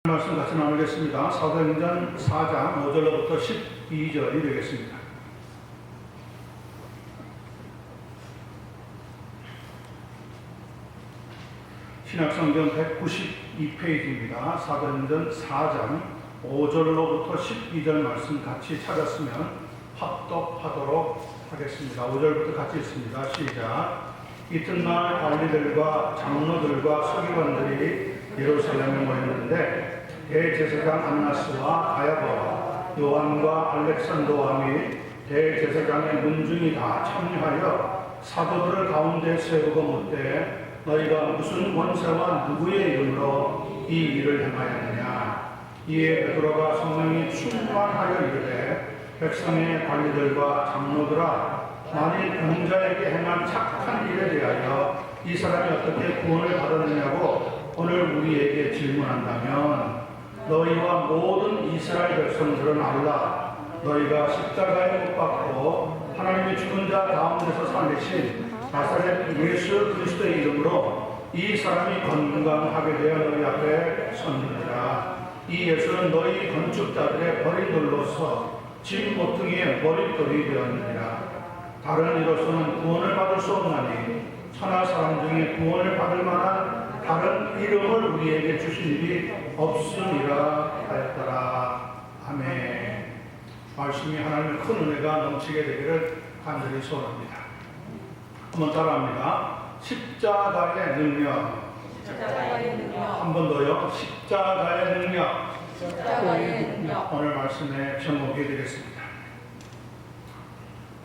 말씀 같이 나누겠습니다. 사도행전 4장 5절로부터 12절이 되겠습니다. 신약성경 192페이지입니다. 사도행전 4장 5절로부터 12절 말씀 같이 찾았으면 합독하도록 하겠습니다. 5절부터 같이 읽습니다. 시작. 이튿날 관리들과 장로들과 서기관들이 예루살렘에 모였는데 대제사장 안나스와 가야바와 요한과 알렉산더와 및 대제사장의 문중이 다 참여하여 사도들을 가운데 세우고 묻되 너희가 무슨 권세와 누구의 이름으로 이 일을 행하였느냐. 이에 베드로가 성령이 충만하여 이르되 백성의 관리들과 장로들아, 만일 공자에게 행한 착한 일에 대하여 이 사람이 어떻게 구원을 받았느냐고 오늘 우리에게 질문한다면 너희와 모든 이스라엘 백성들은 알라. 너희가 십자가에 못 박고 하나님의 죽은 자 가운데서 살리신 나사렛 예수 그리스도의 이름으로 이 사람이 건강하게 되어 너희 앞에 섰느니라. 이 예수는 너희 건축자들의 버린 돌로서 집 모퉁이의 머릿돌이 되었느니라. 다른 이로서는 구원을 받을 수 없나니 천하 사람 중에 구원을 받을 만한 다른 이름을 우리에게 주신 일이 없으니라 하였더라. 아멘. 말씀이 하나님의 큰 은혜가 넘치게 되기를 간절히 소원합니다. 한번 따라합니다. 십자가의 능력. 한 번 더요. 십자가의 능력. 오늘 말씀의 제목이 되겠습니다.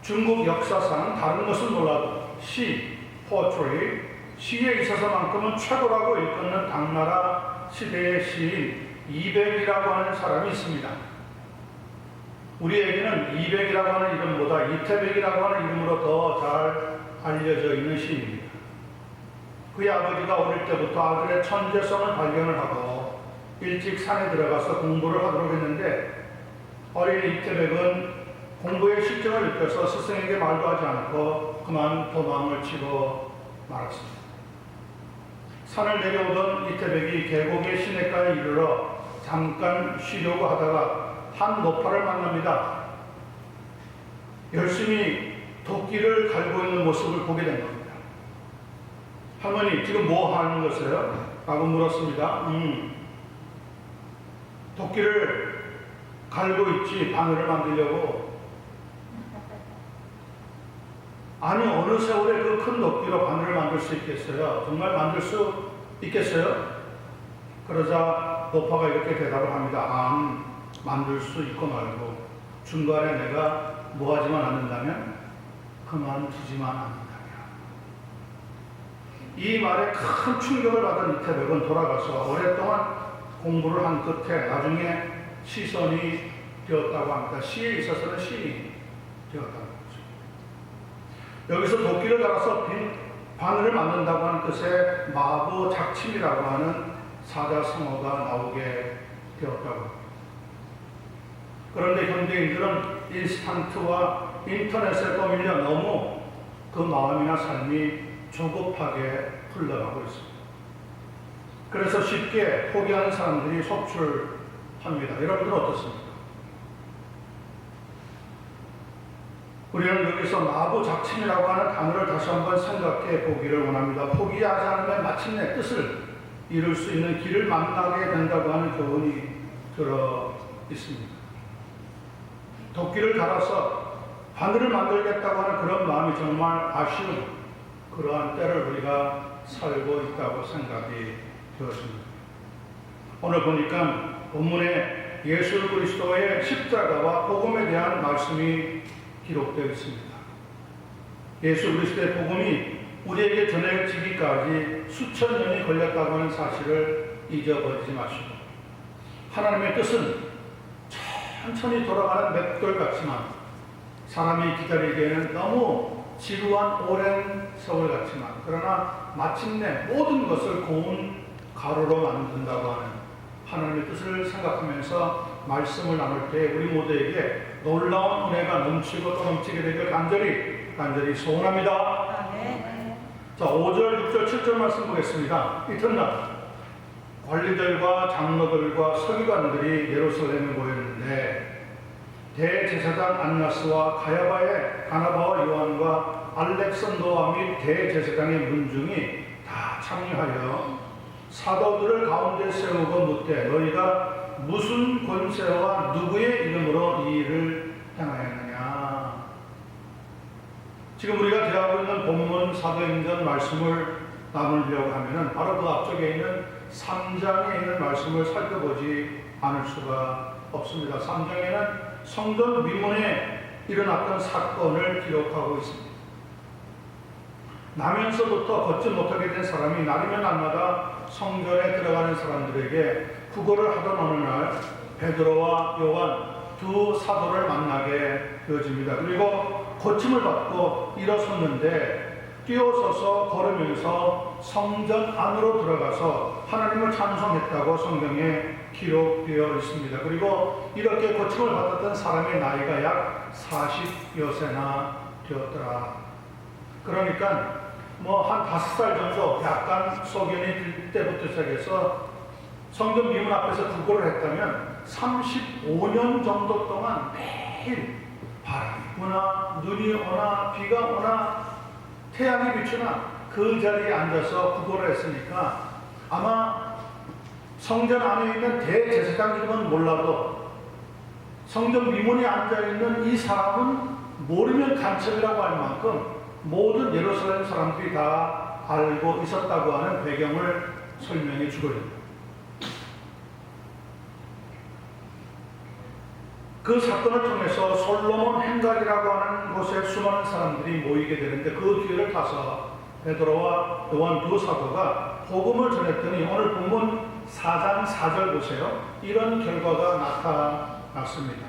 중국 역사상 다른 것은 몰라도 시, 포트리, 시에 있어서만큼은 최고라고 일컫는 당나라 시대의 시인 이백이라고 하는 사람이 있습니다. 우리에게는 이백이라고 하는 이름보다 이태백이라고 하는 이름으로 더 잘 알려져 있는 시인입니다. 그의 아버지가 어릴 때부터 아들의 천재성을 발견을 하고 일찍 산에 들어가서 공부를 하도록 했는데 어린 이태백은 공부의 실증을 느껴서 스승에게 말도 하지 않고 그만 도망을 치고 말았습니다. 산을 내려오던 이태백이 계곡의 시냇가에 이르러 잠깐 쉬려고 하다가 한 노파를 만납니다. 열심히 도끼를 갈고 있는 모습을 보게 된 겁니다. 할머니, 지금 뭐 하는 거세요? 라고 물었습니다. 도끼를 갈고 있지, 바늘을 만들려고. 아니, 어느 세월에 그 큰 도끼로 바늘을 만들 수 있겠어요? 정말 만들 수 있겠어요? 그러자 노파가 이렇게 대답을 합니다. 만들 수 있고 말고 중간에 내가 뭐 하지만 않는다면 그만두지만 않는다면. 이 말에 큰 충격을 받은 이태백은 돌아가서 오랫동안 공부를 한 끝에 나중에 시선이 되었다고 합니다. 시에 있어서는 시인이 되었다고 하죠. 여기서 도끼를 갈아서 빈 바늘을 만든다고 하는 뜻의 마부 작침이라고 하는 사자성어가 나오게 되었다고 합니다. 그런데 현대인들은 인스턴트와 인터넷에 떠밀려 너무 그 마음이나 삶이 조급하게 흘러가고 있습니다. 그래서 쉽게 포기하는 사람들이 속출합니다. 여러분들은 어떻습니까? 우리는 여기서 마부 작침이라고 하는 단어를 다시 한번 생각해 보기를 원합니다. 포기하지 않으면 마침내 뜻을 이룰 수 있는 길을 만나게 된다고 하는 교훈이 들어 있습니다. 도끼를 갈아서 바늘을 만들겠다고 하는 그런 마음이 정말 아쉬운 그러한 때를 우리가 살고 있다고 생각이 되었습니다. 오늘 보니까 본문에 예수 그리스도의 십자가와 복음에 대한 말씀이 기록되어 있습니다. 예수 그리스도의 복음이 우리에게 전해지기까지 수천 년이 걸렸다고 하는 사실을 잊어버리지 마시고, 하나님의 뜻은 천천히 돌아가는 맷돌 같지만 사람이 기다리기에는 너무 지루한 오랜 세월 같지만, 그러나 마침내 모든 것을 고운 가루로 만든다고 하는 하나님의 뜻을 생각하면서 말씀을 나눌 때 우리 모두에게 놀라운 은혜가 넘치고 또 넘치게 되길 간절히 소원합니다. 자, 5절, 6절, 7절 말씀 보겠습니다. 이튿날 관리들과 장로들과 서기관들이 예루살렘에 모였는데 대제사장 안나스와 가야바와 요한과 알렉산더와 및 대제사장의 문중이 다 참여하여 사도들을 가운데 세우고 묻되 너희가 무슨 권세와 누구의 이름으로 이 일을 행하였느냐. 지금 우리가 대하고 있는 본문 사도행전 말씀을 나누려고 하면은 바로 그 앞쪽에 있는 3장에 있는 말씀을 살펴보지 않을 수가 없습니다. 3장에는 성전 미문에 일어났던 사건을 기록하고 있습니다. 나면서부터 걷지 못하게 된 사람이 날이면 날마다 성전에 들어가는 사람들에게 구걸을 하던 어느 날 베드로와 요한 두 사도를 만나게 되어집니다. 그리고 고침을 받고 일어섰는데 뛰어서서 걸으면서 성전 안으로 들어가서 하나님을 찬송했다고 성경에 기록되어 있습니다. 그리고 이렇게 고침을 받았던 사람의 나이가 약 40여 세나 되었더라. 그러니까 한 5살 정도 약간 소견이 들 때부터 시작해서 성전 미문 앞에서 구걸을 했다면 35년 정도 동안 매일 바람이 부나 눈이 오나 비가 오나 태양이 비추나 그 자리에 앉아서 구걸을 했으니까 아마 성전 안에 있는 대제사장 이름은 몰라도 성전 미문에 앉아있는 이 사람은 모르면 간첩이라고 할 만큼 모든 예루살렘 사람들이 다 알고 있었다고 하는 배경을 설명해 주거든요. 그 사건을 통해서 솔로몬 행각이라고 하는 곳에 수많은 사람들이 모이게 되는데 그 기회를 타서 베드로와 요한 두 사도가 복음을 전했더니 오늘 본문 4장 4절 보세요. 이런 결과가 나타났습니다.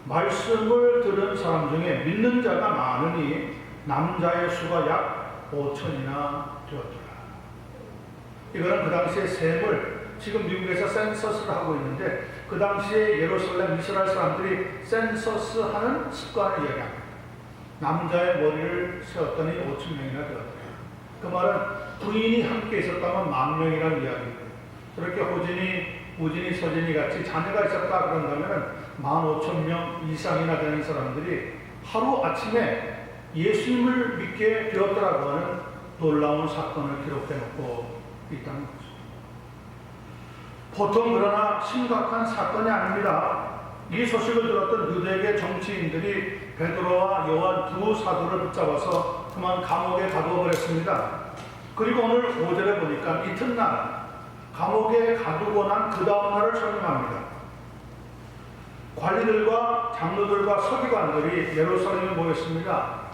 말씀을 들은 사람 중에 믿는 자가 많으니 남자의 수가 약 5천이나 되었더라. 이거는 그 당시의 셈을 지금 미국에서 센서스를 하고 있는데 그 당시에 예루살렘 이스라엘 사람들이 센서스 하는 습관을 이야기합니다. 남자의 머리를 세웠더니 5천 명이나 되었다. 그 말은 부인이 함께 있었다면 10,000명이라는 이야기입니다. 그렇게 호진이, 우진이, 서진이 같이 자녀가 있었다 그런다면 15,000명 이상이나 되는 사람들이 하루 아침에 예수님을 믿게 되었더라고 하는 놀라운 사건을 기록해 놓고 있다는 거죠. 보통 그러나 심각한 사건이 아닙니다. 이 소식을 들었던 유대계 정치인들이 베드로와 요한 두 사도를 붙잡아서 그만 감옥에 가두어 버렸습니다. 그리고 오늘 5절에 보니까 이튿날 감옥에 가두고 난 그 다음 날을 설명합니다. 관리들과 장로들과 서기관들이 예루살렘에 모였습니다.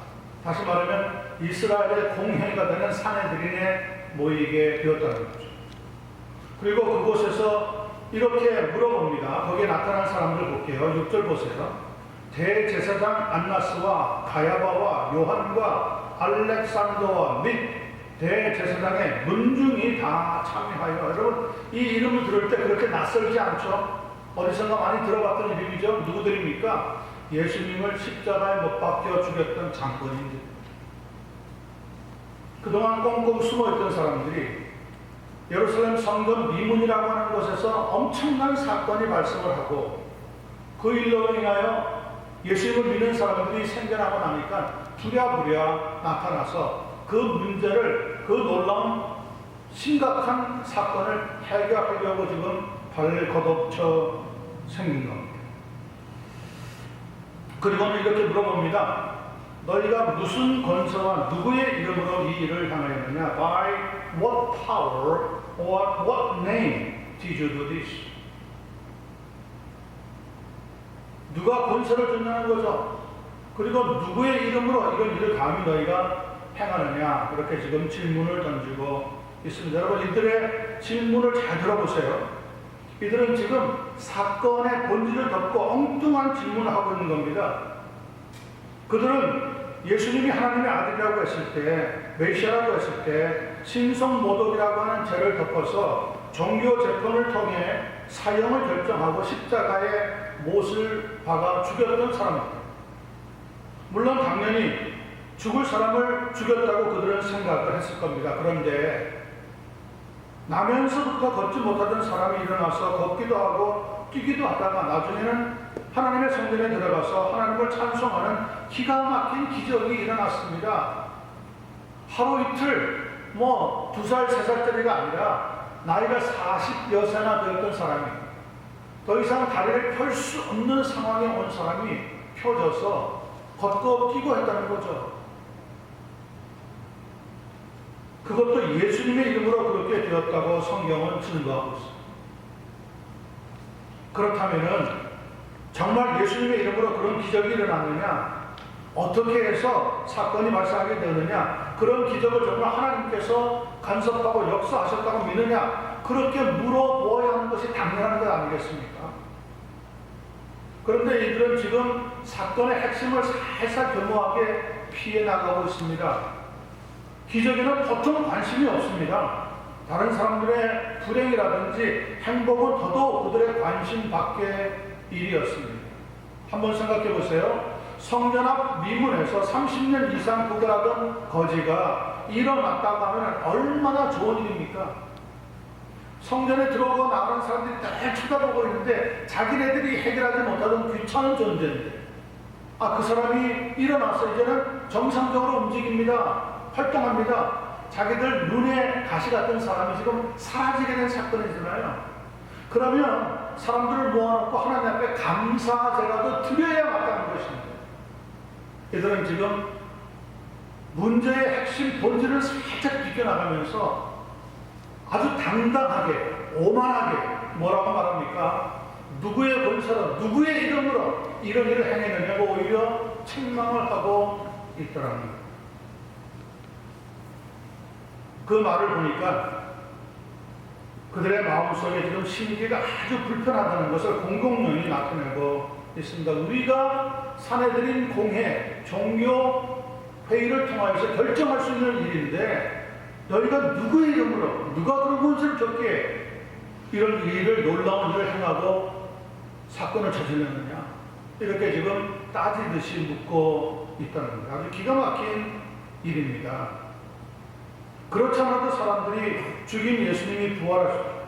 다시 말하면 이스라엘의 공회가 되는 사내들인에 모이게 되었다는 거죠. 그리고 그곳에서 이렇게 물어봅니다. 거기에 나타난 사람들 볼게요. 6절 보세요. 대제사장 안나스와 가야바와 요한과 알렉산더와 및 대제사장의 문중이 다 참여하여. 여러분 이 이름을 들을 때 그렇게 낯설지 않죠? 어디선가 많이 들어봤던 이름이죠. 누구들입니까? 예수님을 십자가에 못 박혀 죽였던 장본인들. 그동안 꽁꽁 숨어있던 사람들이 예루살렘 성전 미문이라고 하는 곳에서 엄청난 사건이 발생을 하고 그 일로 인하여 예수님을 믿는 사람들이 생겨나고 나니까 부랴부랴 나타나서 그 문제를, 그 놀라운 심각한 사건을 해결하려고 지금 발을 걷어쳐 생긴 겁니다. 그리고는 이렇게 물어봅니다. 너희가 무슨 권세와 누구의 이름으로 이 일을 행하였느냐? By what power or what name did you do this? 누가 권세를 줬냐는 거죠. 그리고 누구의 이름으로 이런 일을 감히 너희가 행하느냐? 그렇게 지금 질문을 던지고 있습니다. 여러분 이들의 질문을 잘 들어보세요. 이들은 지금 사건의 본질을 덮고 엉뚱한 질문을 하고 있는 겁니다. 그들은 예수님이 하나님의 아들이라고 했을 때, 메시아라고 했을 때 신성모독이라고 하는 죄를 덮어서 종교 재판을 통해 사형을 결정하고 십자가에 못을 박아 죽였던 사람입니다. 물론 당연히 죽을 사람을 죽였다고 그들은 생각을 했을 겁니다. 그런데 나면서부터 걷지 못하던 사람이 일어나서 걷기도 하고 뛰기도 하다가 나중에는 하나님의 성전에 들어가서 하나님을 찬송하는 기가 막힌 기적이 일어났습니다. 하루 이틀 2살, 3살짜리가 아니라 나이가 40여 세나 되었던 사람이 더 이상 다리를 펼 수 없는 상황에 온 사람이 펴져서 걷고 뛰고 했다는 거죠. 그것도 예수님의 이름으로 그렇게 되었다고 성경은 증거하고 있습니다. 그렇다면 정말 예수님의 이름으로 그런 기적이 일어났느냐? 어떻게 해서 사건이 발생하게 되느냐? 그런 기적을 정말 하나님께서 간섭하고 역사하셨다고 믿느냐? 그렇게 물어보아야 하는 것이 당연한 것 아니겠습니까? 그런데 이들은 지금 사건의 핵심을 살살 교묘하게 피해 나가고 있습니다. 기적에는 보통 관심이 없습니다. 다른 사람들의 불행이라든지 행복은 더더욱 그들의 관심 밖의 일이었습니다. 한번 생각해 보세요. 성전 앞 미문에서 30년 이상 구걸하던 거지가 일어났다고 하면 얼마나 좋은 일입니까? 성전에 들어오고 나가는 사람들이 다 쳐다보고 있는데 자기네들이 해결하지 못하던 귀찮은 존재인데 그 사람이 일어나서 이제는 정상적으로 움직입니다. 활동합니다. 자기들 눈에 가시 같은 사람이 지금 사라지게 된 사건이잖아요. 그러면 사람들을 모아놓고 하나님 앞에 감사제라도 드려야 마땅한 것입니다. 이들은 지금 문제의 핵심 본질을 살짝 비껴나가면서 아주 당당하게 오만하게 뭐라고 말합니까? 누구의 권세로 누구의 이름으로 이런 일을 행했느냐고 오히려 책망을 하고 있더라는 거예요. 그 말을 보니까 그들의 마음속에 지금 심기가 아주 불편하다는 것을 공공연히 나타내고 있습니다. 우리가 사내들인 공회, 종교 회의를 통하여서 결정할 수 있는 일인데 너희가 누구의 이름으로 누가 그런 권세를 줬기에 이런 일을 놀라운 일을 행하고 사건을 저질렀느냐 이렇게 지금 따지듯이 묻고 있다는 거예요. 아주 기가 막힌 일입니다. 그렇지 않아도 사람들이 죽인 예수님이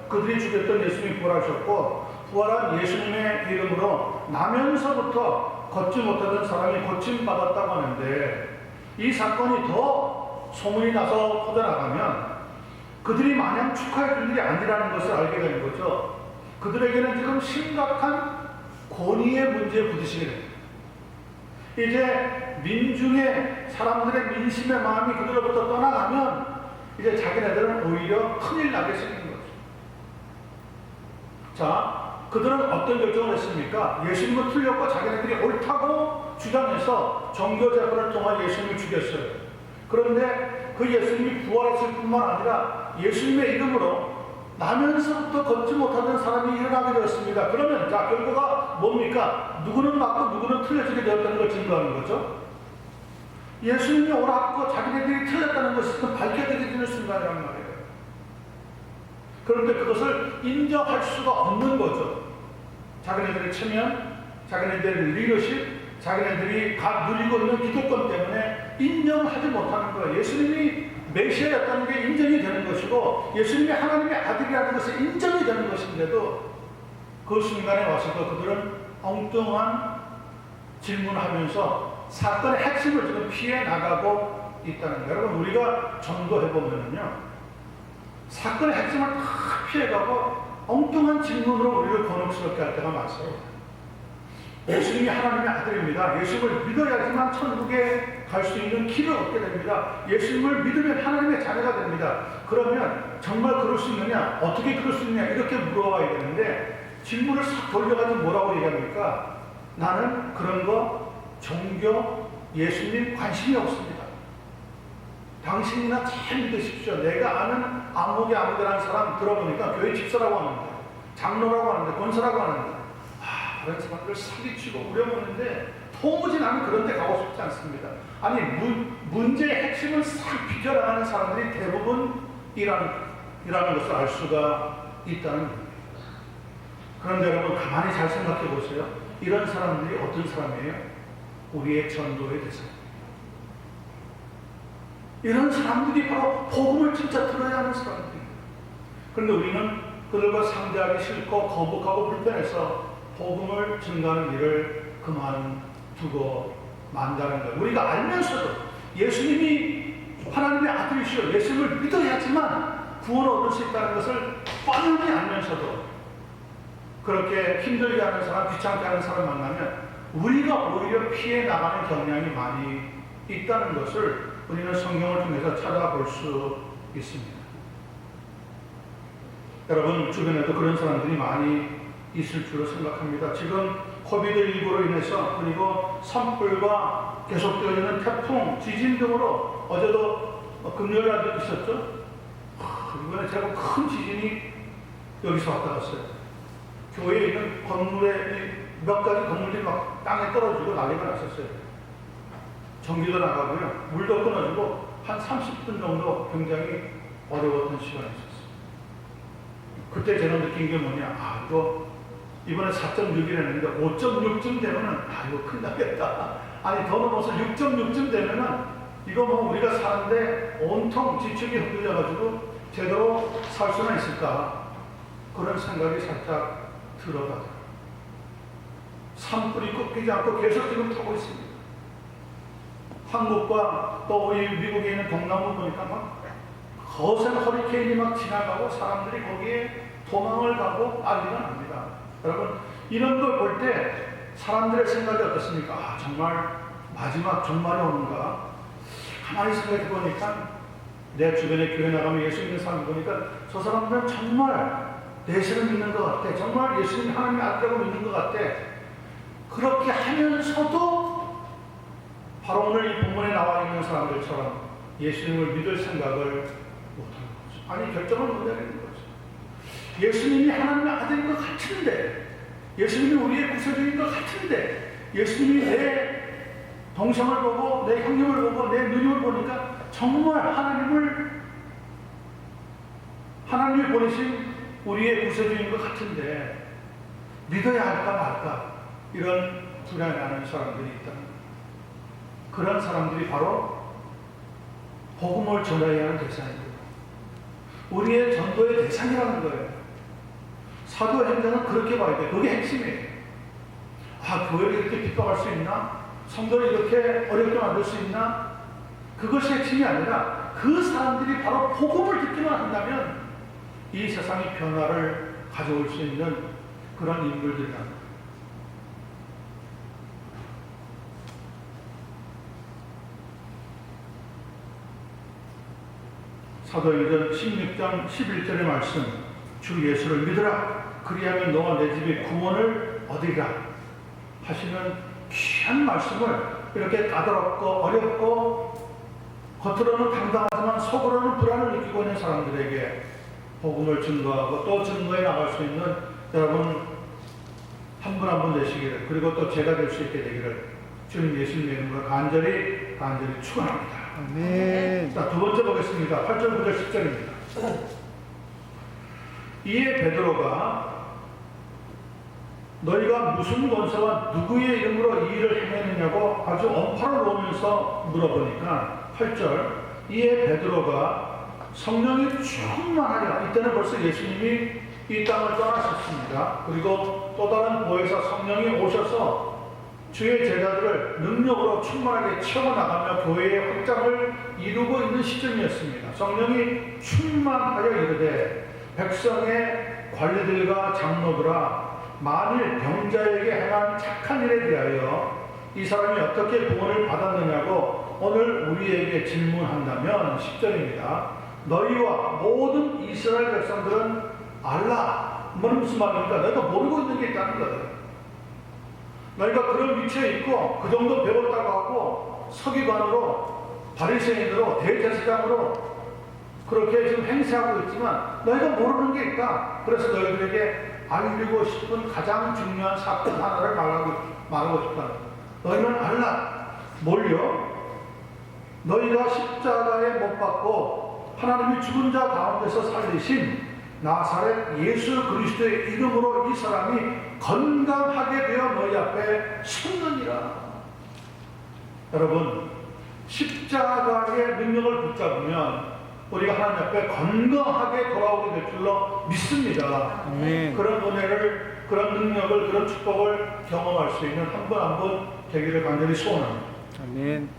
그들이 죽였던 예수님이 부활하셨고 부활한 예수님의 이름으로 나면서부터 걷지 못하던 사람이 고침받았다고 하는데 이 사건이 더 소문이 나서 퍼져나가면 그들이 마냥 축하해 줄 일이 아니라는 것을 알게 되는 거죠. 그들에게는 지금 심각한 권위의 문제에 부딪히게 됩니다. 이제 민중의 사람들의 민심의 마음이 그들로부터 떠나가면 이제 자기네들은 오히려 큰일 나게 생긴 거죠. 자, 그들은 어떤 결정을 했습니까? 예수님을 틀렸고 자기네들이 옳다고 주장해서 정교재판을 통한 예수님을 죽였어요. 그런데 그 예수님이 부활했을 뿐만 아니라 예수님의 이름으로 나면서부터 걷지 못하는 사람이 일어나게 되었습니다. 그러면 자, 결과가 뭡니까? 누구는 맞고 누구는 틀려지게 되었다는 걸 증거하는 거죠. 예수님이 옳았고 자기네들이 틀렸다는 것이 밝혀지게 되는 순간이란 말이에요. 그런데 그것을 인정할 수가 없는 거죠. 자기네들의 체면, 자기네들의 리더십, 자기네들이 누리고 있는 기득권 때문에 인정하지 못하는 거예요. 예수님이 메시아였다는 게 인정이 되는 것이고 예수님이 하나님의 아들이라는 것이 인정이 되는 것인데도 그 순간에 와서도 그들은 엉뚱한 질문을 하면서 사건의 핵심을 지금 피해 나가고 있다는 거예요. 여러분, 우리가 전도해보면요, 사건의 핵심을 다 피해가고 엉뚱한 질문으로 우리를 곤혹스럽게 할 때가 많습니다. 예수님이 하나님의 아들입니다. 예수님을 믿어야지만 천국에 갈 수 있는 길을 얻게 됩니다. 예수님을 믿으면 하나님의 자녀가 됩니다. 그러면 정말 그럴 수 있느냐? 어떻게 그럴 수 있느냐? 이렇게 물어봐야 되는데 질문을 싹 돌려가지고 뭐라고 얘기합니까? 나는 그런 거 종교, 예수님 관심이 없습니다. 당신이나 잘 믿으십시오. 내가 아는 아무개라는 사람 들어보니까 교회 집사라고 하는데, 장로라고 하는데, 권사라고 하는데, 다른 사람들 사기치고 우려먹는데 도무지 나는 그런 데 가고 싶지 않습니다. 아니, 문제의 핵심을 싹 비켜나가는 사람들이 대부분이라는 것을 알 수가 있다는 겁니다. 그런데 여러분, 가만히 잘 생각해 보세요. 이런 사람들이 어떤 사람이에요? 우리의 전도의 대상. 이런 사람들이 바로 복음을 진짜 들어야 하는 사람들입니다. 그런데 우리는 그들과 상대하기 싫고 거북하고 불편해서 복음을 증거하는 일을 그만두고 만다는 거예요. 우리가 알면서도 예수님이 하나님의 아들이시오, 예수님을 믿어야지만 구원을 얻을 수 있다는 것을 뻔히 알면서도 그렇게 힘들게 하는 사람, 귀찮게 하는 사람 만나면 우리가 오히려 피해 나가는 경향이 많이 있다는 것을 우리는 성경을 통해서 찾아볼 수 있습니다. 여러분 주변에도 그런 사람들이 많이 있을 줄로 생각합니다. 지금 코비드19로 인해서 그리고 산불과 계속되어지는 태풍, 지진 등으로 어제도 금요일 날도 있었죠. 이번에 제가 큰 지진이 여기서 왔다 갔어요. 교회에 있는 건물에 몇 가지 건물들이 막 땅에 떨어지고 난리가 났었어요. 전기도 나가고요. 물도 끊어지고 한 30분 정도 굉장히 어려웠던 시간이 있었어요. 그때 제가 느낀 게 뭐냐. 이거 이번에 4.6이랬는데 5.6쯤 되면은 이거 큰일 나겠다. 아니 더 넘어서 6.6쯤 되면은 이거 뭐 우리가 사는데 온통 지축이 흔들려가지고 제대로 살 수는 있을까. 그런 생각이 살짝 들어가더라고요. 산불이 꺾이지 않고 계속 지금 타고 있습니다. 한국과 또 우리 미국에 있는 동남부 보니까 막 거센 허리케인이 막 지나가고 사람들이 거기에 도망을 가고 난리가 납니다. 여러분 이런 걸 볼 때 사람들의 생각이 어떻습니까? 정말 마지막 종말이 오는가? 가만히 생각해 보니까 내 주변에 교회 나가면 예수 믿는 사람 보니까 저 사람들은 정말 예수를 믿는 것 같아. 정말 예수님 하나님의 아들이라고 믿는 것 같아. 그렇게 하면서도 바로 오늘 이 본문에 나와 있는 사람들처럼 예수님을 믿을 생각을 못하는 거죠. 아니 결정을 못 내리는 거죠. 예수님이 하나님의 아들인 것 같은데, 예수님이 우리의 구세주인 것 같은데, 예수님이 내 동생을 보고 내 형님을 보고 내 누님을 보니까 정말 하나님이 보내신 우리의 구세주인 것 같은데 믿어야 할까 말까 이런 불안해하는 사람들이 있다는 거예요. 그런 사람들이 바로 복음을 전해야 하는 대상입니다. 우리의 전도의 대상이라는 거예요. 사도행전은 그렇게 봐야 돼요. 그게 핵심이에요. 교회를 이렇게 핍박할 수 있나? 성도를 이렇게 어렵게 만들 수 있나? 그것이 핵심이 아니라 그 사람들이 바로 복음을 듣기만 한다면 이 세상의 변화를 가져올 수 있는 그런 인물들이라는 거예요. 사도행전 16장 11절의 말씀, 주 예수를 믿으라. 그리하면 너와 내 집이 구원을 얻으리라 하시는 귀한 말씀을 이렇게 까다롭고 어렵고 겉으로는 당당하지만 속으로는 불안을 느끼고 있는 사람들에게 복음을 증거하고 또 증거해 나갈 수 있는 여러분 한 분 한 분 되시기를, 그리고 또 제가 될 수 있게 되기를 주님 예수님의 이름으로 간절히 축원합니다. 아멘. 자, 두 번째 보겠습니다. 8절, 9절, 10절입니다. 이에 베드로가 너희가 무슨 권세와 누구의 이름으로 이 일을 행했느냐고 아주 엄파를 놓으면서 물어보니까 8절, 이에 베드로가 성령이 충만하여, 이때는 벌써 예수님이 이 땅을 떠나셨습니다. 그리고 또 다른 보혜사 성령이 오셔서 주의 제자들을 능력으로 충만하게 채워나가며 교회의 확장을 이루고 있는 시점이었습니다. 성령이 충만하여 이르되 백성의 관리들과 장로들아, 만일 병자에게 행한 착한 일에 대하여 이 사람이 어떻게 구원을 받았느냐고 오늘 우리에게 질문한다면 10절입니다. 너희와 모든 이스라엘 백성들은 알라. 무슨 말입니까? 너희가 모르고 있는 게 있다는 거예요. 너희가 그런 위치에 있고 그 정도 배웠다고 하고 서기관으로 바리새인으로 대제사장으로 그렇게 지금 행세하고 있지만 너희가 모르는 게 있다. 그래서 너희들에게 알리고 싶은 가장 중요한 사건 하나를 말하고 싶다. 너희는 알라. 뭘요? 너희가 십자가에 못 박고 하나님이 죽은 자 가운데서 살리신 나사렛 예수 그리스도의 이름으로 이 사람이 건강하게 되어 너희 앞에 섰느니라. 여러분, 십자가의 능력을 붙잡으면 우리가 하나님 앞에 건강하게 돌아오게 될 줄로 믿습니다. 아멘. 그런 은혜를, 그런 능력을, 그런 축복을 경험할 수 있는 한 분 한 분 되기를 간절히 소원합니다. 아멘.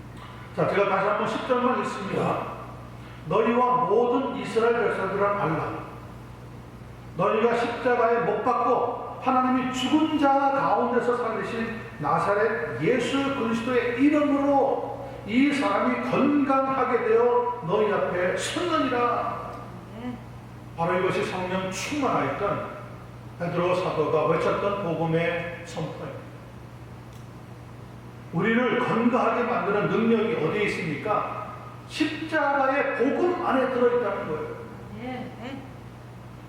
자, 제가 다시 한번 10절만 읽습니다. 너희와 모든 이스라엘 백성들은 알라. 너희가 십자가에 못 박고 하나님이 죽은 자 가운데서 살리신 나사렛 예수 그리스도의 이름으로 이 사람이 건강하게 되어 너희 앞에 섰느니라. 바로 이것이 성령 충만하였던 베드로 사도가 외쳤던 복음의 선포입니다. 우리를 건강하게 만드는 능력이 어디에 있습니까? 십자가의 복음 안에 들어있다는 거예요.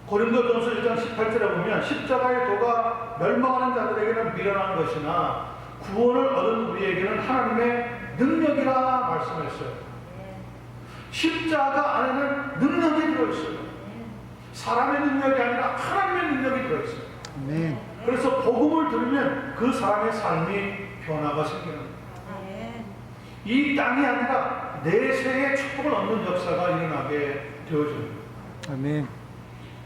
고린도전서 1장 18절에 보면 십자가의 도가 멸망하는 자들에게는 미련한 것이나 구원을 얻은 우리에게는 하나님의 능력이라 말씀했어요. 십자가 안에는 능력이 들어있어요. 사람의 능력이 아니라 하나님의 능력이 들어있어요. 아멘. 그래서 복음을 들으면 그 사람의 삶이 변화가 생기는 거예요. 이 땅이 아니라 내세의 축복을 얻는 역사가 일어나게 되어집니다. 아멘.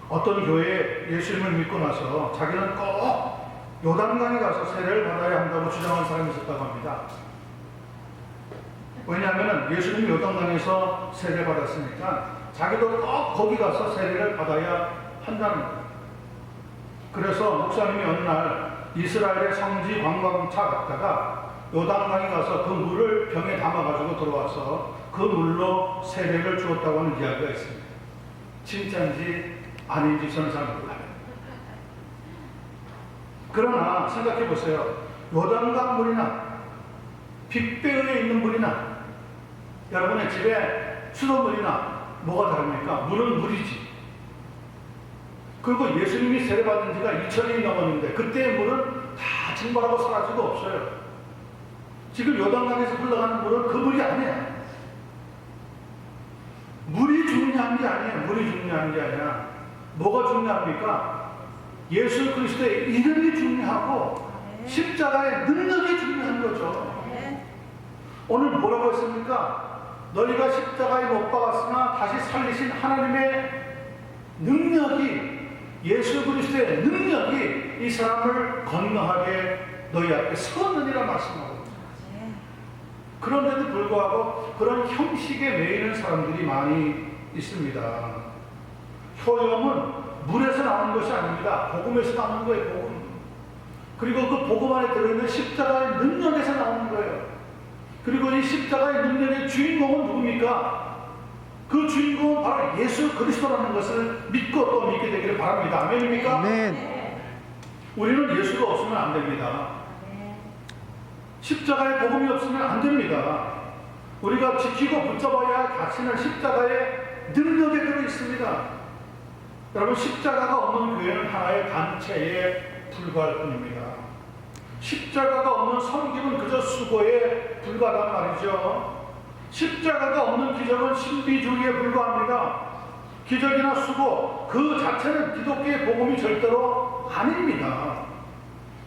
어떤 교회에 예수님을 믿고 나서 자기는 꼭 요단강에 가서 세례를 받아야 한다고 주장한 사람이 있었다고 합니다. 왜냐하면 예수님이 요단강에서 세례를 받았으니까 자기도 꼭 거기 가서 세례를 받아야 한다는 거예요. 그래서 목사님이 어느 날 이스라엘의 성지 관광차 갔다가 요단강에 가서 그 물을 병에 담아가지고 들어와서 그 물로 세례를 주었다고 하는 이야기가 있습니다. 진짜인지 아닌지 저는 잘 몰라요. 그러나 생각해 보세요. 요단강 물이나 빅베어에 있는 물이나 여러분의 집에 수돗물이나 뭐가 다릅니까? 물은 물이지. 그리고 예수님이 세례받은 지가 2000년이 넘었는데 그때의 물은 다 증발하고 사라지고 없어요. 지금 요단강에서 흘러가는 물은 그 물이 아니에요. 물이 중요한 게 아니에요. 물이 중요한 게 아니라 뭐가 중요합니까? 예수 그리스도의 이름이 중요하고 십자가의 능력이 중요한 거죠. 오늘 뭐라고 했습니까? 너희가 십자가에 못 박았으나 다시 살리신 하나님의 능력이, 예수 그리스도의 능력이 이 사람을 건강하게 너희 앞에 세웠느니라 말씀하고 그런데도 불구하고 그런 형식에 매이는 사람들이 많이 있습니다. 효염은 물에서 나오는 것이 아닙니다. 복음에서 나오는 거예요. 복음. 그리고 그 복음 안에 들어있는 십자가의 능력에서 나오는 거예요. 그리고 이 십자가의 능력의 주인공은 누굽니까? 그 주인공은 바로 예수 그리스도라는 것을 믿고 또 믿게 되기를 바랍니다. 아멘입니까? 아멘. 우리는 예수가 없으면 안 됩니다. 십자가의 복음이 없으면 안 됩니다. 우리가 지키고 붙잡아야 할 가치는 십자가의 능력에 들어 있습니다. 여러분, 십자가가 없는 교회는 하나의 단체에 불과할 뿐입니다. 십자가가 없는 섬김은 그저 수고에 불과하단 말이죠. 십자가가 없는 기적은 신비주의에 불과합니다. 기적이나 수고 그 자체는 기독교의 복음이 절대로 아닙니다.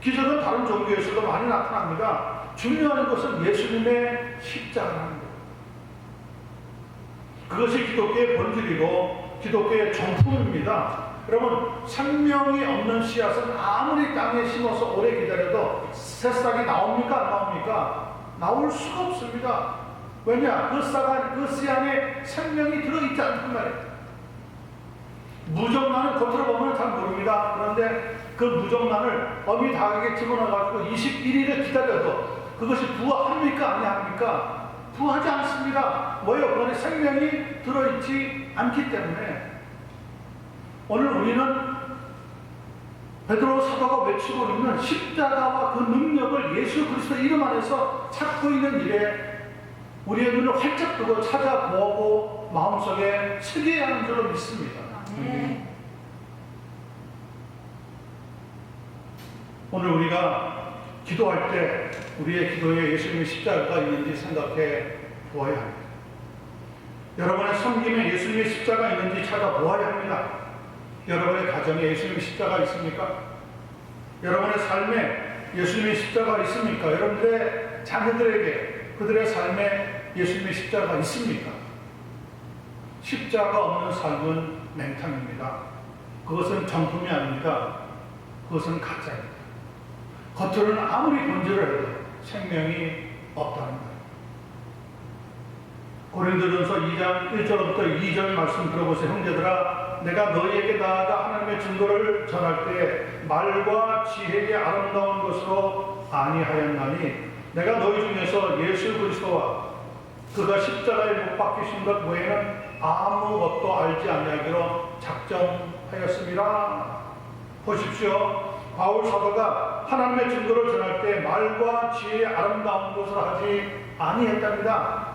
기적은 다른 종교에서도 많이 나타납니다. 중요한 것은 예수님의 십자가라는 것. 그것이 기독교의 본질이고 기독교의 정품입니다. 여러분, 생명이 없는 씨앗은 아무리 땅에 심어서 오래 기다려도 새싹이 나옵니까? 안 나옵니까? 나올 수가 없습니다. 왜냐? 그 씨 안에 생명이 들어있지 않단 말이에요. 무정란은 겉으로 보면 잘 모릅니다. 그런데 그 무정란을 어미 닭에게 집어넣어가지고 21일을 기다려도 그것이 부화합니까? 아니합니까? 부화하지 않습니다. 뭐예요? 그 안에 생명이 들어있지 않기 때문에 오늘 우리는 베드로 사도가 외치고 있는 십자가와 그 능력을 예수 그리스도 이름 안에서 찾고 있는 일에 우리의 눈을 활짝 뜨고 찾아보고 마음속에 새겨야 하는 줄로 믿습니다. 오늘 우리가 기도할 때 우리의 기도에 예수님의 십자가가 있는지 생각해 보아야 합니다. 여러분의 섬김에 예수님의 십자가 있는지 찾아보아야 합니다. 여러분의 가정에 예수님의 십자가 있습니까? 여러분의 삶에 예수님의 십자가 있습니까? 여러분들의 자녀들에게 그들의 삶에 예수님의 십자가 있습니까? 십자가 없는 삶은 맹탕입니다. 그것은 정품이 아닙니다. 그것은 가짜입니다. 겉으로는 아무리 본질을 해도 생명이 없다는 거예요. 고린도전서 2장 1절부터 2절 말씀 들어보세요. 형제들아, 내가 너희에게 나아가 하나님의 증거를 전할 때 말과 지혜의 아름다운 것으로 아니하였나니 내가 너희 중에서 예수 그리스도와 그가 십자가에 못 박히신 것 외에는 아무것도 알지 아니하기로 작정하였습니다. 보십시오. 바울 사도가 하나님의 증거를 전할 때 말과 지혜의 아름다운 것을 하지 아니했답니다.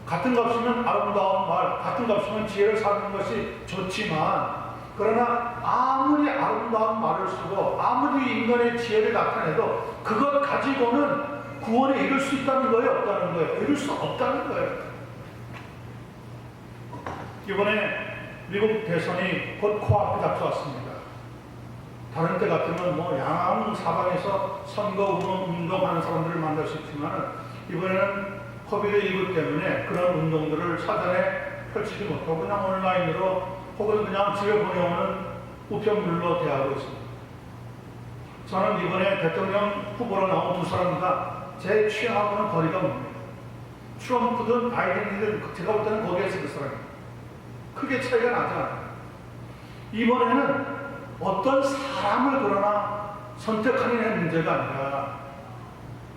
같은 값이면 아름다운 말, 같은 값이면 지혜를 사는 것이 좋지만, 그러나 아무리 아름다운 말을 쓰고 아무리 인간의 지혜를 나타내도 그것 가지고는 구원에 이룰 수 있다는 거예요, 없다는 거예요? 이룰 수 없다는 거예요. 이번에 미국 대선이 곧 코앞에 닥쳐왔습니다. 다른 때 같으면 뭐 양양 사방에서 선거 운동하는 사람들을 만날 수 있지만, 이번에는 코비드19 때문에 그런 운동들을 사전에 펼치지 못하고 그냥 온라인으로 혹은 그냥 집에 보내오는 우편물로 대하고 있습니다. 저는 이번에 대통령 후보로 나온 두 사람 다 제 취향하고는 거리가 멉니다. 트럼프든 바이든이든 제가 볼 때는 거기에서 그 사람입니다. 크게 차이가 나지 않아요. 이번에는 어떤 사람을 그러나 선택하는 문제가 아니라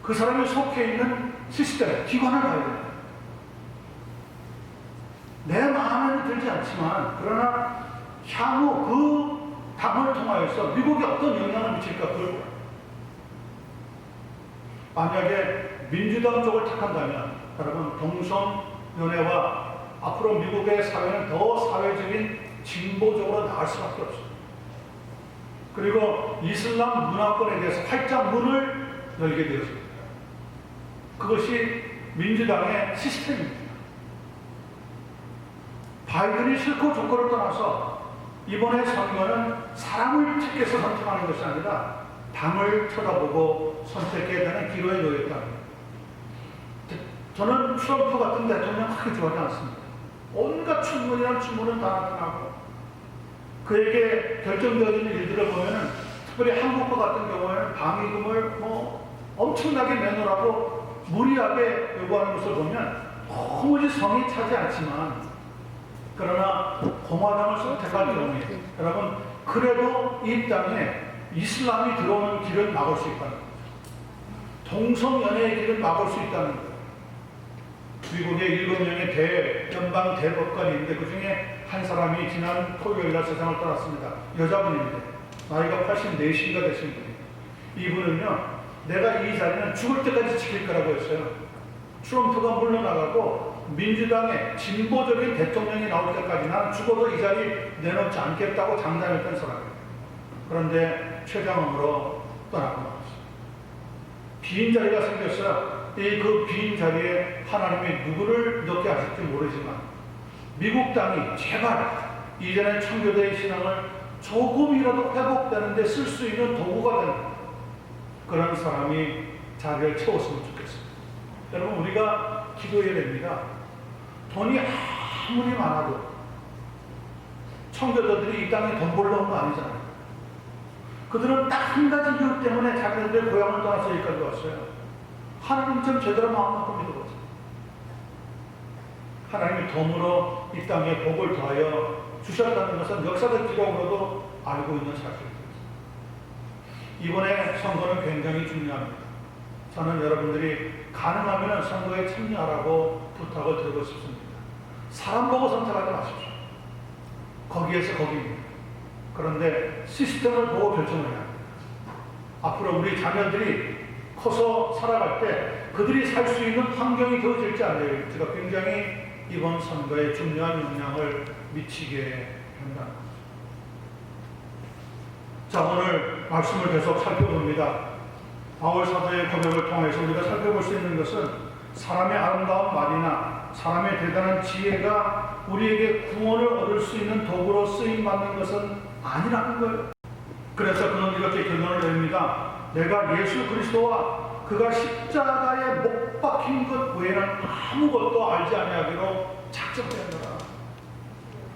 그 사람이 속해 있는 시스템, 기관을 봐야 돼요. 내 마음에는 들지 않지만 그러나 향후 그 당을 통하여서 미국에 어떤 영향을 미칠까 그걸 봐요. 만약에 민주당 쪽을 택한다면 여러분 동성연애와 앞으로 미국의 사회는 더 사회적인 진보적으로 나갈 수밖에 없어요. 그리고 이슬람 문화권에 대해서 활짝 문을 열게 되었습니다. 그것이 민주당의 시스템입니다. 바이든이 싫고 좋고를 떠나서 이번에 선거는 사람을 택해서 선택하는 것이 아니라 당을 쳐다보고 선택해야 되는 기로에 놓였다. 저는 트럼프 같은 대통령 크게 좋아하지 않습니다. 온갖 충문이란 충문은 다 나타나고 그에게 결정되어지는 일들을 보면은 특별히 한국과 같은 경우에는 방위금을 뭐 엄청나게 내놓으라고 무리하게 요구하는 것을 보면 도무지 성이 차지 않지만, 그러나 공화당을 선택할 경우에 여러분 그래도 이 땅에 이슬람이 들어오는 길을 막을 수 있다는 거죠. 동성연애의 길을 막을 수 있다는 거예요. 미국의 7명의 연방 대법관이 있는데 그 중에 한 사람이 지난 토요일날 세상을 떠났습니다. 여자분인데 나이가 84인가 되신 분이에요. 이분은요, 내가 이 자리는 죽을 때까지 지킬 거라고 했어요. 트럼프가 물러나가고 민주당의 진보적인 대통령이 나올 때까지 나는 죽어도 이 자리 내놓지 않겠다고 장담했던 사람이에요. 그런데 최장암으로 떠나고 나왔어요. 빈 자리가 생겼어요. 그 빈 자리에 하나님이 누구를 넣게 하실지 모르지만 미국 땅이 제발 이전의 청교도의 신앙을 조금이라도 회복되는데 쓸 수 있는 도구가 되는 그런 사람이 자리를 채웠으면 좋겠습니다. 여러분 우리가 기도해야 됩니다. 돈이 아무리 많아도 청교도들이 이 땅에 돈 벌러 온 거 아니잖아요. 그들은 딱 한 가지 이유 때문에 자기네들 고향을 떠나서 여기까지 왔어요. 하나님 좀 제대로 마음 갖고 믿어보세요. 하나님이 덤으로 이 땅에 복을 더하여 주셨다는 것은 역사적 기록으로도 알고 있는 사실입니다. 이번에 선거는 굉장히 중요합니다. 저는 여러분들이 가능하면 선거에 참여하라고 부탁을 드리고 싶습니다. 사람 보고 선택하지 마십시오. 거기에서 거기입니다. 그런데 시스템을 보고 결정을 해야 합니다. 앞으로 우리 자녀들이 커서 살아갈 때 그들이 살 수 있는 환경이 되어질지 안 될지가 굉장히 이번 선거에 중요한 영향을 미치게 한다. 자, 오늘 말씀을 계속 살펴봅니다. 바울 사도의 고백을 통해서 우리가 살펴볼 수 있는 것은 사람의 아름다운 말이나 사람의 대단한 지혜가 우리에게 구원을 얻을 수 있는 도구로 쓰임받는 것은 아니라는 거예요. 그래서 그는 이렇게 결론을 내립니다. 내가 예수 그리스도와 그가 십자가에 못 박힌 것 외에는 아무것도 알지 아니하기로 작정되었노라.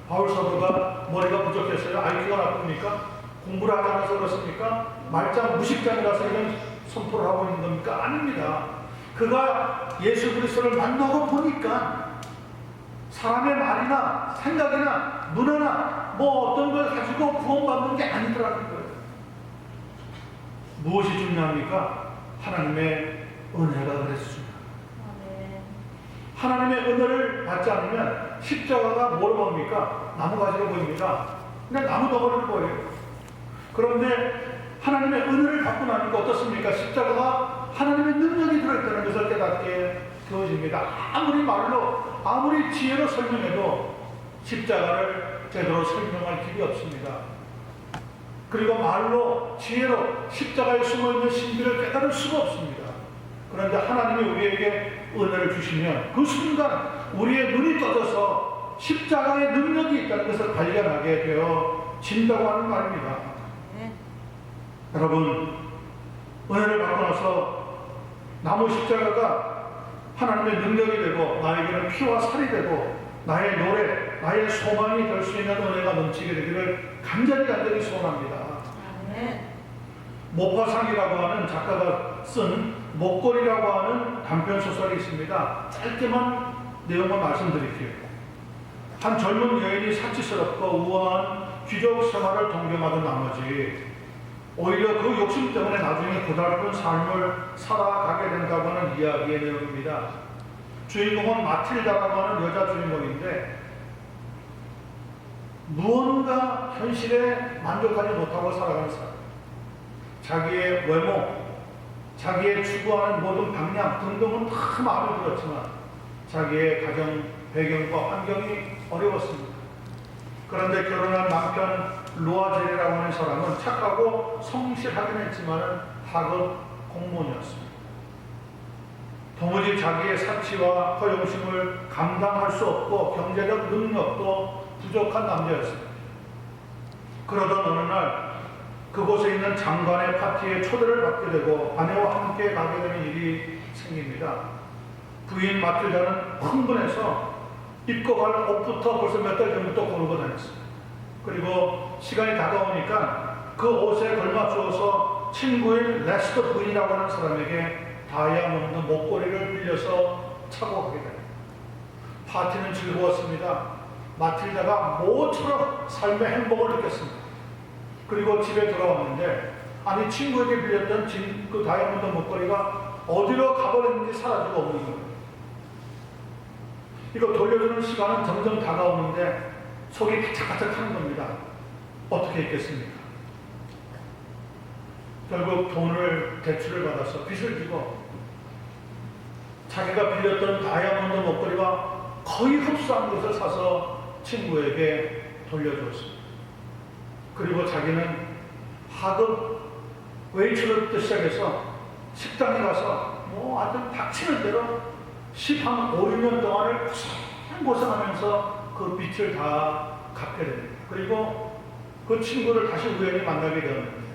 바울 사도가 머리가 부족했어요? IQ가 나쁩니까? 공부를 하지 않아서 그렇습니까? 말짱 무식장이라서 이런 선포를 하고 있는 겁니까? 아닙니다. 그가 예수 그리스도를 만나고 보니까 사람의 말이나 생각이나 문화나 뭐 어떤 걸 가지고 구원받는 게 아니더라는 거예요. 무엇이 중요합니까? 하나님의 은혜가 그랬습니다. 하나님의 은혜를 받지 않으면 십자가가 뭘 봅니까? 나무가지로 보입니다. 그냥 나무 덩어리를 보여요. 그런데 하나님의 은혜를 받고 나니까 어떻습니까? 십자가가 하나님의 능력이 들어있다는 것을 깨닫게 되어집니다. 아무리 말로, 아무리 지혜로 설명해도 십자가를 제대로 설명할 길이 없습니다. 그리고 말로, 지혜로 십자가에 숨어있는 신비를 깨달을 수가 없습니다. 그런데 하나님이 우리에게 은혜를 주시면 그 순간 우리의 눈이 떠져서 십자가의 능력이 있다는 것을 발견하게 되어진다고 하는 말입니다. 여러분, 은혜를 받고 나서 나무 십자가가 하나님의 능력이 되고 나에게는 피와 살이 되고 나의 노래, 나의 소망이 될 수 있는 은혜가 넘치게 되기를 간절히 소원합니다. 모파상이라고 하는 작가가 쓴 목걸이라고 하는 단편소설이 있습니다. 짧게만 내용을 말씀드릴게요. 한 젊은 여인이 사치스럽고 우아한 귀족 생활을 동경하던 나머지 오히려 그 욕심 때문에 나중에 고달픈 삶을 살아가게 된다고 하는 이야기의 내용입니다. 주인공은 마틸다라고 하는 여자 주인공인데 무언가 현실에 만족하지 못하고 살아가는 사람, 자기의 외모, 자기의 추구하는 모든 방향 등등은 다 마음에 들었지만 자기의 가정 배경과 환경이 어려웠습니다. 그런데 결혼한 남편 루아젤이라고 하는 사람은 착하고 성실하긴 했지만 하급 공무원이었습니다. 도무지 자기의 사치와 허영심을 감당할 수 없고 경제적 능력도 부족한 남자였습니다. 그러던 어느 날 그곳에 있는 장관의 파티에 초대를 받게 되고 아내와 함께 가게 되는 일이 생깁니다. 부인 마틸다는 흥분해서 입고 갈 옷부터 벌써 몇 달 전부터 고르고 다녔어요. 그리고 시간이 다가오니까 그 옷에 걸맞추어서 친구인 레스터 부인이라고 하는 사람에게 다이아몬드 목걸이를 빌려서 차고 가게 됩니다. 파티는 즐거웠습니다. 마틸다가 모처럼 삶의 행복을 느꼈습니다. 그리고 집에 돌아왔는데 아니 친구에게 빌렸던 그 다이아몬드 목걸이가 어디로 가버렸는지 사라지고 없는 거예요. 이거 돌려주는 시간은 점점 다가오는데 속이 가짝가짝 하는 겁니다. 어떻게 있겠습니까? 결국 돈을 대출을 받아서 빚을 지고 자기가 빌렸던 다이아몬드 목걸이가 거의 흡수한 것을 사서 친구에게 돌려주었습니다. 그리고 자기는 하급 웨이트부터 시작해서 식당에 가서 뭐 하여튼 닥치는 대로 10한 5, 6년 동안을 고생하면서 그 빚을 다 갚게 됩니다. 그리고 그 친구를 다시 우연히 만나게 되었는데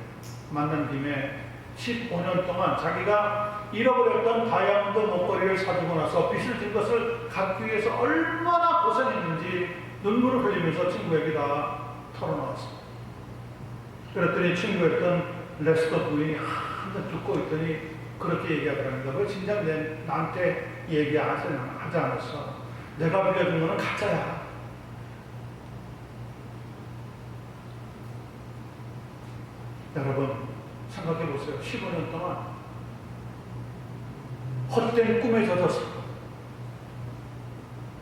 만난 김에 15년 동안 자기가 잃어버렸던 다이아몬드 목걸이를 사주고 나서 빚을 진 것을 갚기 위해서 얼마나 고생했는지 눈물을 흘리면서 친구에게 다 털어놓았습니다. 그랬더니 친구였던 레스터 부인이 한번 듣고 있더니 그렇게 얘기하더랍니다. 그 진작 나한테 얘기하지 않았어. 내가 빌려준 거는 가짜야. 여러분 생각해 보세요. 15년 동안 헛된 꿈에 젖었어.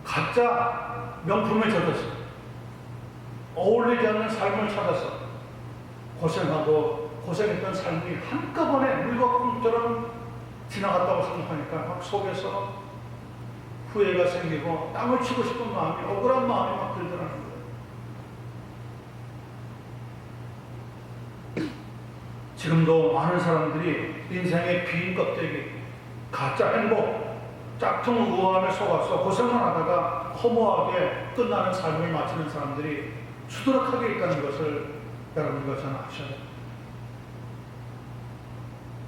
가짜 명품에 젖었어. 어울리지 않는 삶을 찾아서 고생하고 고생했던 삶이 한꺼번에 물과 꿈처럼 지나갔다고 생각하니까 막 속에서 후회가 생기고 땅을 치고 싶은 마음이, 억울한 마음이 막 들더라는 거예요. 지금도 많은 사람들이 인생의 빈 껍데기, 가짜 행복, 짝퉁 우아함에 속아서 고생만 하다가 허무하게 끝나는 삶을 마치는 사람들이 수두룩하게 있다는 것을 여러분과 저는 아셔야 됩니다.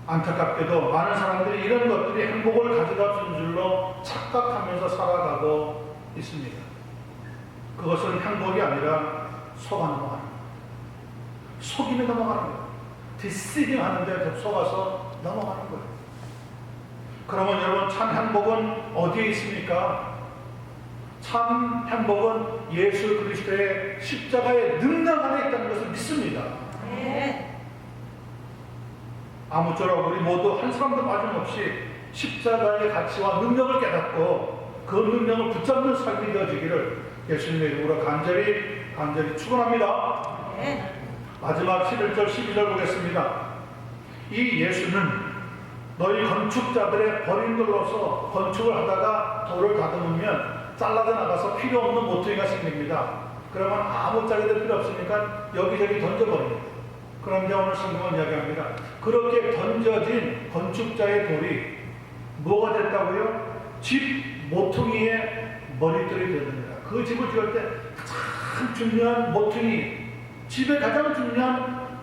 안타깝게도 많은 사람들이 이런 것들이 행복을 가져다 준 줄로 착각하면서 살아가고 있습니다. 그것은 행복이 아니라 속아 넘어가는 거예요. 속임에 넘어가는 거예요. 디시딩 하는데 속아서 넘어가는 거예요. 그러면 여러분, 참 행복은 어디에 있습니까? 참 행복은 예수 그리스도의 십자가의 능력 안에 있다는 것을 믿습니다. 아무쪼록 우리 모두 한 사람도 빠짐없이 십자가의 가치와 능력을 깨닫고 그 능력을 붙잡는 삶이 되어지기를 예수님의 이름으로 간절히 축원합니다. 마지막 11절 12절 보겠습니다. 이 예수는 너희 건축자들의 버린 돌로서 건축을 하다가 돌을 다듬으면 잘라져 나가서 필요 없는 모퉁이가 생깁니다. 그러면 아무 짝에도 필요 없으니까 여기저기 던져버립니다. 그런데 오늘 성경은 이야기합니다. 그렇게 던져진 건축자의 돌이 뭐가 됐다고요? 집 모퉁이의 머릿돌이 되느니라. 그 집을 지을 때 가장 중요한 모퉁이, 집의 가장 중요한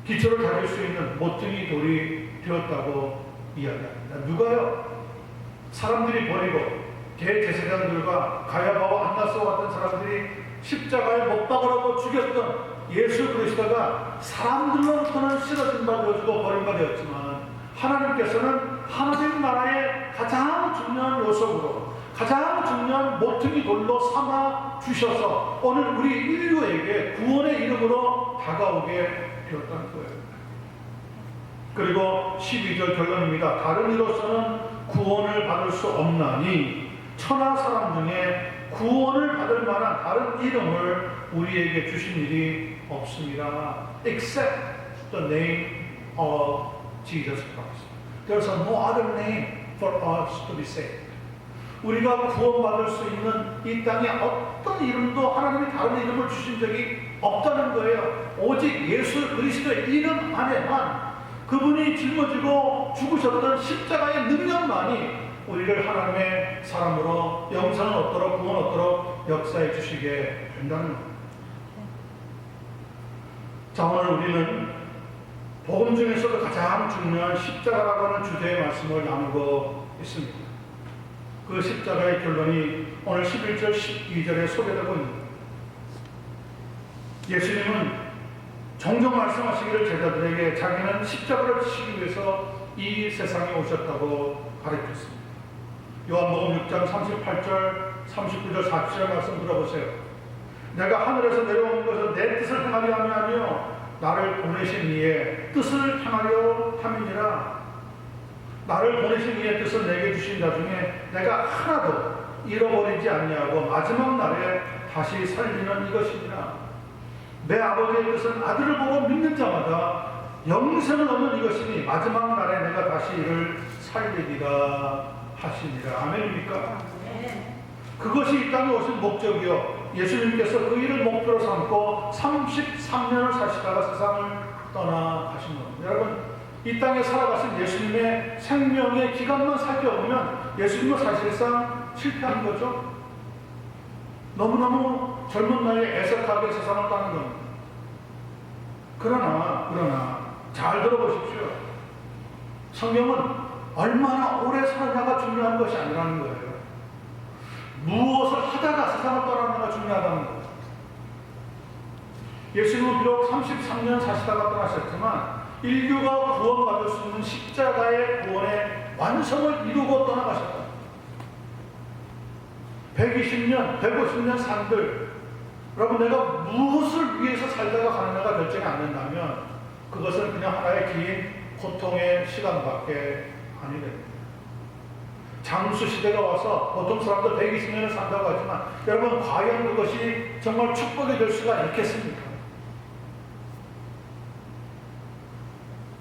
기초를 다질 수 있는 모퉁이 돌이 되었다고 이야기합니다. 누가요? 사람들이 버리고 대제사장들과 가야바와 안나스와 같은 사람들이 십자가에 못 박으라고 죽였던 예수 그리스도가 사람들로부터는 싫어진 바 되어지고 버린 바 되었지만 하나님께서는 하나님 나라의 가장 중요한 요소로 가장 중요한 모퉁이 돌로 삼아 주셔서 오늘 우리 인류에게 구원의 이름으로 다가오게 되었다는 거예요. 그리고 12절 결론입니다. 다른 이로서는 구원을 받을 수 없나니 천하 사람 중에 구원을 받을 만한 다른 이름을 우리에게 주신 일이 없습니다. Except the name of Jesus Christ. There's no other name for us to be saved. 우리가 구원받을 수 있는 이 땅에 어떤 이름도 하나님이 다른 이름을 주신 적이 없다는 거예요. 오직 예수 그리스도의 이름 안에만 그분이 짊어지고 죽으셨던 십자가의 능력만이 우리를 하나님의 사람으로 영생을 얻도록 구원 얻도록 역사해 주시게 된다는 겁니다. 자, 오늘 우리는 복음 중에서도 가장 중요한 십자가라고 하는 주제의 말씀을 나누고 있습니다. 그 십자가의 결론이 오늘 11절 12절에 소개되고 있습니다. 예수님은 종종 말씀하시기를 제자들에게 자기는 십자가를 지시기 위해서 이 세상에 오셨다고 가르쳤습니다. 요한복음 6장 38절 39절 40절 말씀 들어보세요. 내가 하늘에서 내려온 것은 내 뜻을 행하려 함이 아니요 나를 보내신 이의 뜻을 행하려 함이니라. 나를 보내신 이의 뜻을 내게 주신 자 중에 내가 하나도 잃어버리지 아니하고 마지막 날에 다시 살리는 이것이니라. 내 아버지의 뜻은 아들을 보고 믿는 자마다 영생을 얻는 이것이니 마지막 날에 내가 다시 이를 살리리라 하시니라. 아멘입니까? 그것이 이 땅에 오신 목적이요. 예수님께서 그 일을 목표로 삼고 33년을 사시다가 세상을 떠나가신 겁니다. 여러분, 이 땅에 살아가신 예수님의 생명의 기간만 살펴보면 예수님은 사실상 실패한 거죠. 너무너무 젊은 나이에 애석하게 세상을 떠난 겁니다. 그러나 잘 들어보십시오. 성경은 얼마나 오래 사느냐가 중요한 것이 아니라는 거예요. 무엇을 하다가 세상을 떠나느냐가 중요하다는 거예요. 예수님은 비록 33년 사시다가 떠나셨지만 인류가 구원받을 수 있는 십자가의 구원의 완성을 이루고 떠나가셨다. 120년, 150년 산들, 여러분, 내가 무엇을 위해서 살다가 가느냐가 결정이 안 된다면 그것은 그냥 하나의 긴 고통의 시간밖에 아니 됩니다. 장수 시대가 와서 보통 사람들 120년을 산다고 하지만 여러분, 과연 그것이 정말 축복이 될 수가 있겠습니까?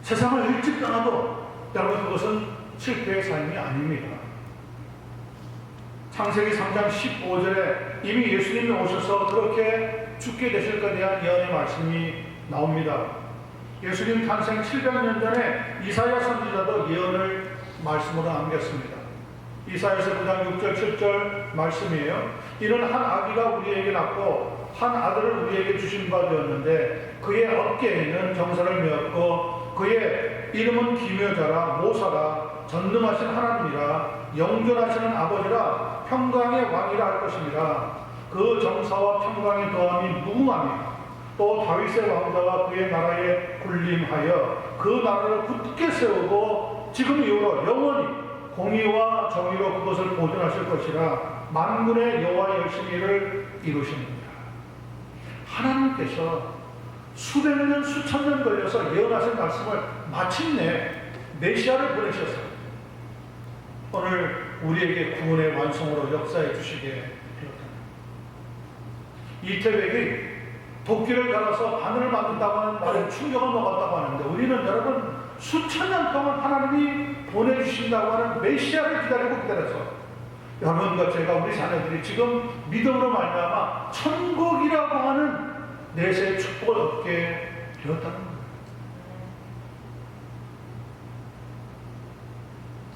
세상을 일찍 떠나도 여러분, 그것은 실패의 삶이 아닙니다. 창세기 3장 15절에 이미 예수님이 오셔서 그렇게 죽게 되실 것에 대한 예언의 말씀이 나옵니다. 예수님 탄생 700년 전에 이사야 선지자도 예언을 말씀으로 남겼습니다. 이사야서 9장 6절 7절 말씀이에요. 이는 한 아기가 우리에게 낳고 한 아들을 우리에게 주신 바 되었는데 그의 어깨에는 정사를 메었고 그의 이름은 기묘자라 모사라 전능하신 하나님이라 영존하시는 아버지라 평강의 왕이라 할 것입니다. 그 정사와 평강의 더함이 무궁하며 또 다윗의 왕자가 그의 나라에 군림하여 그 나라를 굳게 세우고 지금 이후로 영원히 공의와 정의로 그것을 보존하실 것이라 만군의 여호와의 열심히를 이루십니다. 하나님께서 수백 년 수천 년 걸려서 예언하신 말씀을 마침내 메시아를 보내셔서 오늘 우리에게 구원의 완성으로 역사해 주시게 되었다. 이태백이 도끼를 갈아서 바늘을 만든다고 하는 말에 충격을 먹었다고 하는데 우리는 여러분 수천 년 동안 하나님이 보내주신다고 하는 메시아를 기다려서 여러분과 제가 우리 자녀들이 지금 믿음으로 말미암아 천국이라고 하는 내세의 축복을 얻게 되었다는 거예요.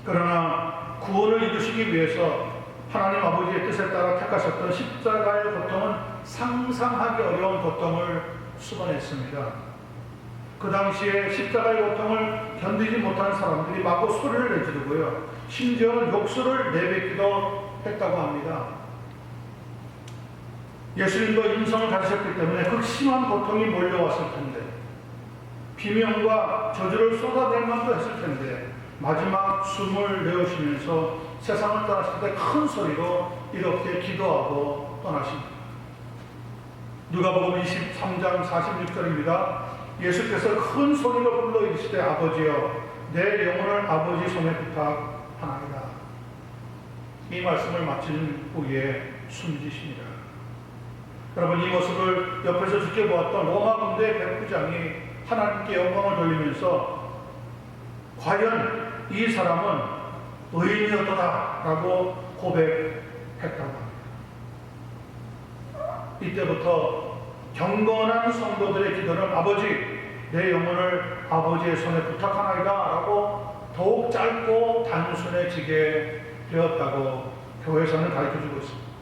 그러나 구원을 이루시기 위해서 하나님 아버지의 뜻에 따라 택하셨던 십자가의 고통은 상상하기 어려운 고통을 수반했습니다. 그 당시에 십자가의 고통을 견디지 못하는 사람들이 마구 소리를 내지르고요. 심지어는 욕설을 내뱉기도 했다고 합니다. 예수님도 인성을 가지셨기 때문에 극심한 고통이 몰려왔을 텐데 비명과 저주를 쏟아낼 만도 했을 텐데 마지막 숨을 내쉬면서 세상을 떠나실 때 큰 소리로 이렇게 기도하고 떠나십니다. 누가복음 23장 46절입니다. 예수께서 큰 소리로 불러 이르시되 아버지여 내 영혼을 아버지 손에 부탁하나이다. 이 말씀을 마친 후에 숨지십니다. 여러분 이 모습을 옆에서 지켜보았던 로마 군대 백부장이 하나님께 영광을 돌리면서 과연 이 사람은 의인이었다 라고 고백했다고 합니다. 이때부터 경건한 성도들의 기도는 아버지 내 영혼을 아버지의 손에 부탁하나이다 라고 더욱 짧고 단순해지게 되었다고 교회에서는 가르쳐주고 있습니다.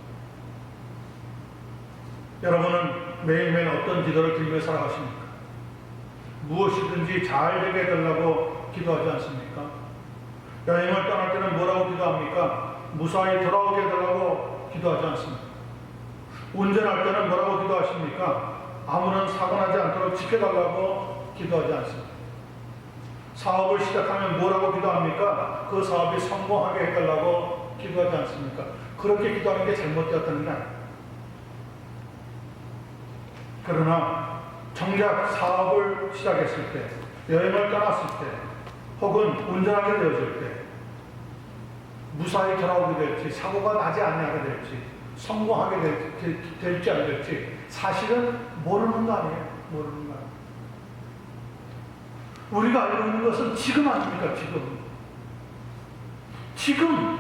여러분은 매일매일 어떤 기도를 드리며 살아가십니까? 무엇이든지 잘 되게 해달라고 기도하지 않습니까? 여행을 떠날 때는 뭐라고 기도합니까? 무사히 돌아오게 해달라고 기도하지 않습니까? 운전할 때는 뭐라고 기도하십니까? 아무런 사고 나지 않도록 지켜달라고 기도하지 않습니까? 사업을 시작하면 뭐라고 기도합니까? 그 사업이 성공하게 해달라고 기도하지 않습니까? 그렇게 기도하는 게 잘못되었다는 게 아닙니다. 그러나 정작 사업을 시작했을 때, 여행을 떠났을 때, 혹은 운전하게 되었을 때 무사히 돌아오게 될지, 사고가 나지 않게 될지, 성공하게 될지 안 될지 사실은 모르는 거 아니에요. 모르는 거 아니에요. 우리가 알고 있는 것은 지금 아닙니까? 지금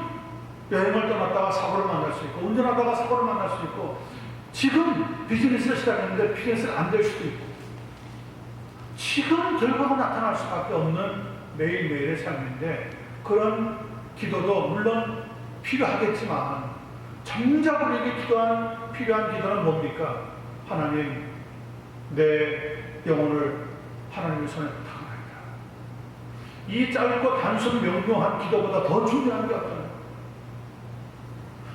여행을 떠났다가 사고를 만날 수 있고, 운전하다가 사고를 만날 수 있고, 지금 비즈니스를 시작했는데 비즈니스가 안 될 수도 있고, 지금 결과가 나타날 수밖에 없는 매일매일의 삶인데, 그런 기도도 물론 필요하겠지만 정작 우리에게 필요한 기도는 뭡니까? 하나님, 내 영혼을 하나님의 손에 부탁합니다. 이 짧고 단순 명료한 기도보다 더 중요한 게 없잖아요.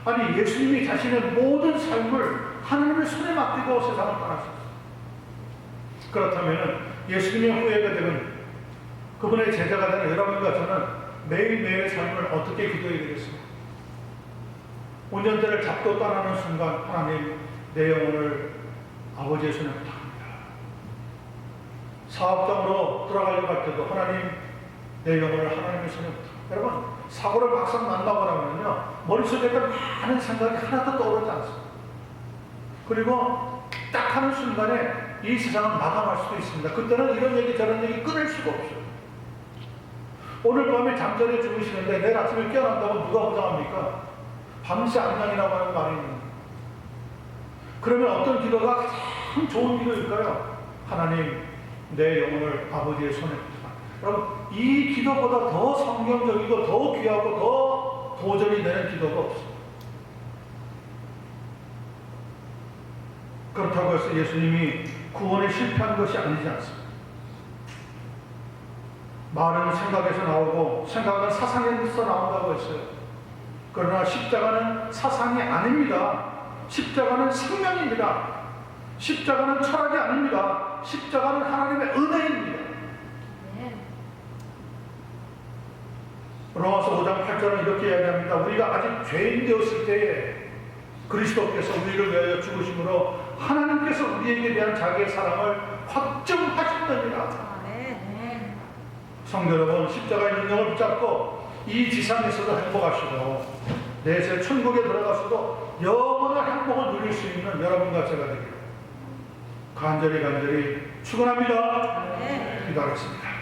아니 예수님이 자신의 모든 삶을 하나님의 손에 맡기고 세상을 떠나셨어요. 그렇다면 예수님의 후예가 되는 그분의 제자가 되는 여러분과 저는 매일매일 삶을 어떻게 기도해야 되겠습니까? 운전대를 잡고 떠나는 순간 하나님 내 영혼을 아버지의 손에 부탁합니다. 사업장으로 들어가려고 할 때도 하나님 내 영혼을 하나님의 손에 부탁합니다. 여러분 사고를 막상 난다고 하면요 머릿속에 많은 생각이 하나도 떠오르지 않습니다. 그리고 딱 하는 순간에 이 세상은 마감할 수도 있습니다. 그때는 이런 얘기 저런 얘기 끊을 수가 없어요. 오늘 밤에 잠자리에 주무시는데 내일 아침에 깨어난다고 누가 보장합니까? 밤새 안녕이라고 하는 말이 있는 거예요. 그러면 어떤 기도가 가장 좋은 기도일까요? 하나님 내 영혼을 아버지의 손에 부탁합니다. 여러분 이 기도보다 더 성경적이고 더 귀하고 더 도전이 되는 기도가 없습니다. 그렇다고 해서 예수님이 구원에 실패한 것이 아니지 않습니다. 말은 생각에서 나오고 생각은 사상에서 나온다고 했어요. 그러나 십자가는 사상이 아닙니다. 십자가는 생명입니다. 십자가는 철학이 아닙니다. 십자가는 하나님의 은혜입니다. 로마서 5장 8절은 이렇게 이야기합니다. 우리가 아직 죄인 되었을 때에 그리스도께서 우리를 위하여 죽으심으로 하나님께서 우리에게 대한 자기의 사랑을 확증하셨느니라. 성도 여러분, 십자가의 능력을 붙잡고 이 지상에서도 행복하시고 내세 천국에 들어가서도 영원한 행복을 누릴 수 있는 여러분과 제가 되기를 간절히 축원합니다. 기도하겠습니다.